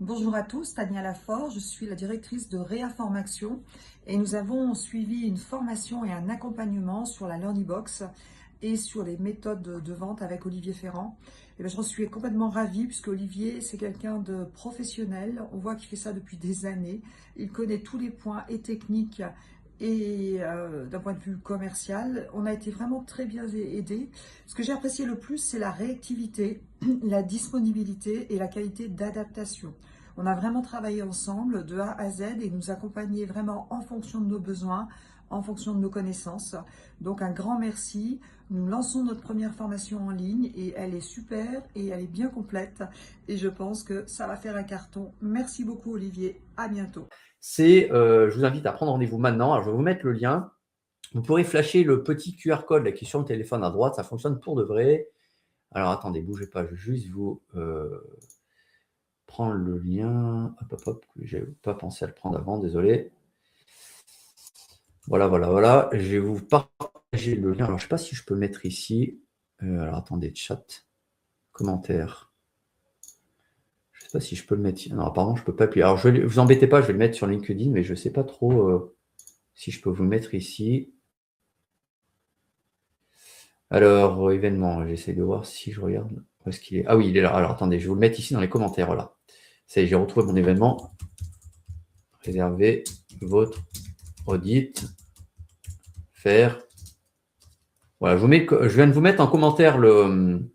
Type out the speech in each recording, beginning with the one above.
Bonjour à tous, Tania Lafort, je suis la directrice de Réa Formation et nous avons suivi une formation et un accompagnement sur la Learning Box et sur les méthodes de vente avec Olivier Ferrand. Et bien, j'en suis complètement ravie puisque Olivier, c'est quelqu'un de professionnel. On voit qu'il fait ça depuis des années. Il connaît tous les points et techniques et d'un point de vue commercial. On a été vraiment très bien aidés. Ce que j'ai apprécié le plus, c'est la réactivité, la disponibilité et la qualité d'adaptation. On a vraiment travaillé ensemble de A à Z et nous accompagner vraiment en fonction de nos besoins, en fonction de nos connaissances. Donc un grand merci. Nous lançons notre première formation en ligne et elle est super et elle est bien complète et je pense que ça va faire un carton. Merci beaucoup Olivier, à bientôt. Je vous invite à prendre rendez-vous maintenant. Alors, je vais vous mettre le lien. Vous pourrez flasher le petit QR code là, qui est sur le téléphone à droite. Ça fonctionne pour de vrai. Alors, attendez, bougez pas. Je vais juste vous prendre le lien. Hop, hop, hop. Je n'avais pas pensé à le prendre avant. Désolé. Voilà, voilà, voilà. Je vais vous partager le lien. Alors, je ne sais pas si je peux le mettre ici. Alors, attendez, chat, commentaire. Je ne sais pas si je peux le mettre ici. Non, apparemment, je ne peux pas appuyer. Alors, vous embêtez pas, je vais le mettre sur LinkedIn, mais je ne sais pas trop si je peux vous le mettre ici. Alors, événement, j'essaie de voir si je regarde. Où est-ce qu'il est? Ah oui, il est là. Alors, attendez, je vais vous le mettre ici dans les commentaires. Voilà. Ça y est, j'ai retrouvé mon événement. Réservez votre audit. Faire. Voilà, je viens de vous mettre en commentaire le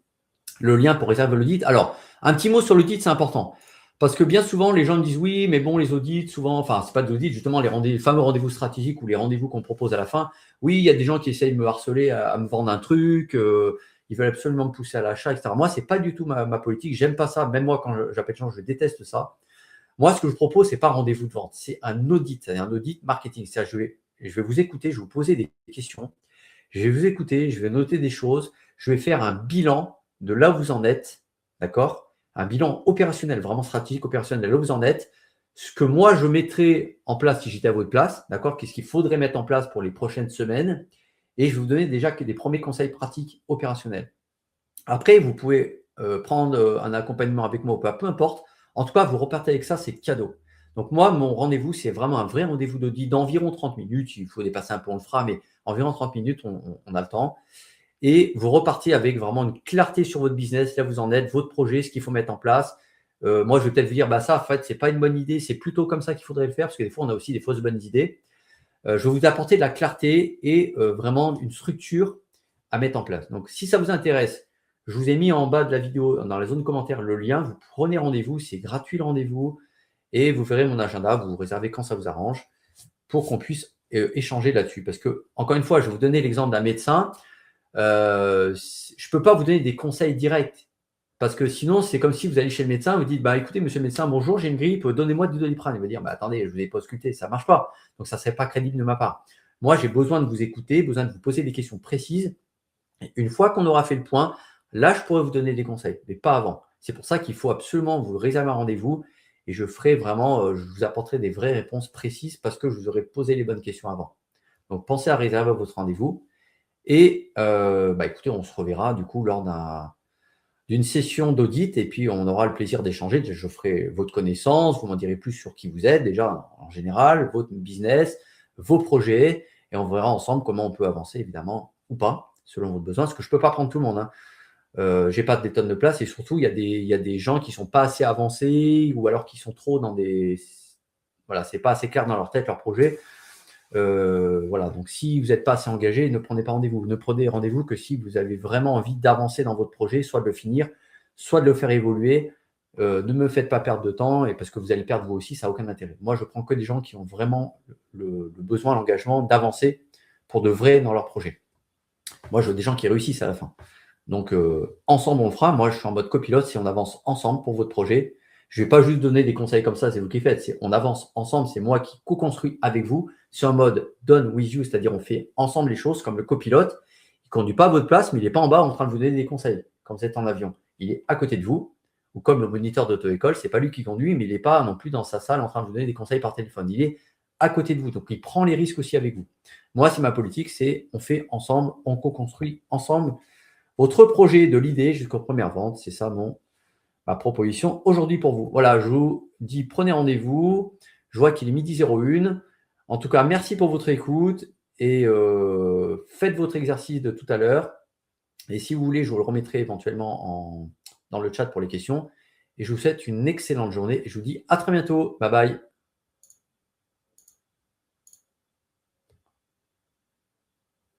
lien pour réserver l'audit. Alors, un petit mot sur l'audit, c'est important. Parce que bien souvent, les gens me disent oui, mais bon, les audits, souvent, enfin, c'est pas de l'audit, justement, les fameux rendez-vous stratégiques ou les rendez-vous qu'on propose à la fin. Oui, il y a des gens qui essayent de me harceler à me vendre un truc, ils veulent absolument me pousser à l'achat, etc. Moi, c'est pas du tout ma politique. J'aime pas ça. Même moi, quand j'appelle les gens, je déteste ça. Moi, ce que je propose, c'est pas un rendez-vous de vente, c'est un audit, c'est un audit marketing. C'est-à-dire, je vais vous écouter, je vais vous poser des questions, je vais vous écouter, je vais noter des choses, je vais faire un bilan de là où vous en êtes, d'accord? Un bilan opérationnel, vraiment stratégique, opérationnel, là où vous en êtes. Ce que moi, je mettrais en place si j'étais à votre place, d'accord? Qu'est-ce qu'il faudrait mettre en place pour les prochaines semaines? Et je vais vous donner déjà des premiers conseils pratiques opérationnels. Après, vous pouvez prendre un accompagnement avec moi ou pas, peu importe. En tout cas, vous repartez avec ça, c'est cadeau. Donc moi, mon rendez-vous, c'est vraiment un vrai rendez-vous d'audit d'environ 30 minutes. Il faut dépasser un peu, on le fera, mais environ 30 minutes, on a le temps. Et vous repartez avec vraiment une clarté sur votre business, là vous en êtes, votre projet, ce qu'il faut mettre en place. Moi, je vais peut-être vous dire, bah ça, en fait, c'est pas une bonne idée, c'est plutôt comme ça qu'il faudrait le faire, parce que des fois, on a aussi des fausses bonnes idées. Je vais vous apporter de la clarté et vraiment une structure à mettre en place. Donc, si ça vous intéresse, je vous ai mis en bas de la vidéo, dans la zone de commentaires, le lien. Vous prenez rendez-vous, c'est gratuit le rendez-vous et vous verrez mon agenda, vous réservez quand ça vous arrange pour qu'on puisse échanger là-dessus. Parce que, encore une fois, je vais vous donner l'exemple d'un médecin. Je ne peux pas vous donner des conseils directs. Parce que sinon, c'est comme si vous allez chez le médecin, vous dites, bah, écoutez, monsieur le médecin, bonjour, j'ai une grippe, donnez-moi du Doliprane. Il va dire, bah, attendez, je ne vous ai pas ausculté, ça ne marche pas. Donc, ça ne serait pas crédible de ma part. Moi, j'ai besoin de vous écouter, besoin de vous poser des questions précises. Et une fois qu'on aura fait le point, là, je pourrais vous donner des conseils, mais pas avant. C'est pour ça qu'il faut absolument vous réserver un rendez-vous et je ferai vraiment, je vous apporterai des vraies réponses précises parce que je vous aurai posé les bonnes questions avant. Donc, pensez à réserver votre rendez-vous. Et bah, écoutez, on se reverra du coup lors d'une session d'audit et puis on aura le plaisir d'échanger. Je ferai votre connaissance, vous m'en direz plus sur qui vous êtes déjà en général, votre business, vos projets et on verra ensemble comment on peut avancer évidemment ou pas selon votre besoin parce que je ne peux pas prendre tout le monde. Hein. Je n'ai pas des tonnes de place et surtout il y a des gens qui ne sont pas assez avancés ou alors qui sont trop dans des… Voilà, c'est pas assez clair dans leur tête leur projet. Voilà, donc si vous n'êtes pas assez engagé, ne prenez pas rendez-vous. Ne prenez rendez-vous que si vous avez vraiment envie d'avancer dans votre projet, soit de le finir, soit de le faire évoluer. Ne me faites pas perdre de temps et parce que vous allez perdre vous aussi, ça n'a aucun intérêt. Moi, je prends que des gens qui ont vraiment le besoin, l'engagement d'avancer pour de vrai dans leur projet. Moi, je veux des gens qui réussissent à la fin. Donc, ensemble, on le fera. Moi, je suis en mode copilote. Si on avance ensemble pour votre projet, je ne vais pas juste donner des conseils comme ça, c'est vous qui faites. On avance ensemble, c'est moi qui co-construis avec vous. C'est en mode done with you, c'est-à-dire on fait ensemble les choses comme le copilote. Il ne conduit pas à votre place, mais il n'est pas en bas en train de vous donner des conseils, comme vous êtes en avion. Il est à côté de vous, ou comme le moniteur d'auto-école, ce n'est pas lui qui conduit, mais il n'est pas non plus dans sa salle en train de vous donner des conseils par téléphone. Il est à côté de vous, donc il prend les risques aussi avec vous. Moi, c'est ma politique, c'est on fait ensemble, on co-construit ensemble votre projet de l'idée jusqu'aux premières ventes. C'est ça ma proposition aujourd'hui pour vous. Voilà, je vous dis prenez rendez-vous. Je vois qu'il est midi 01. En tout cas, merci pour votre écoute et faites votre exercice de tout à l'heure. Et si vous voulez, je vous le remettrai éventuellement dans le chat pour les questions. Et je vous souhaite une excellente journée et je vous dis à très bientôt. Bye bye.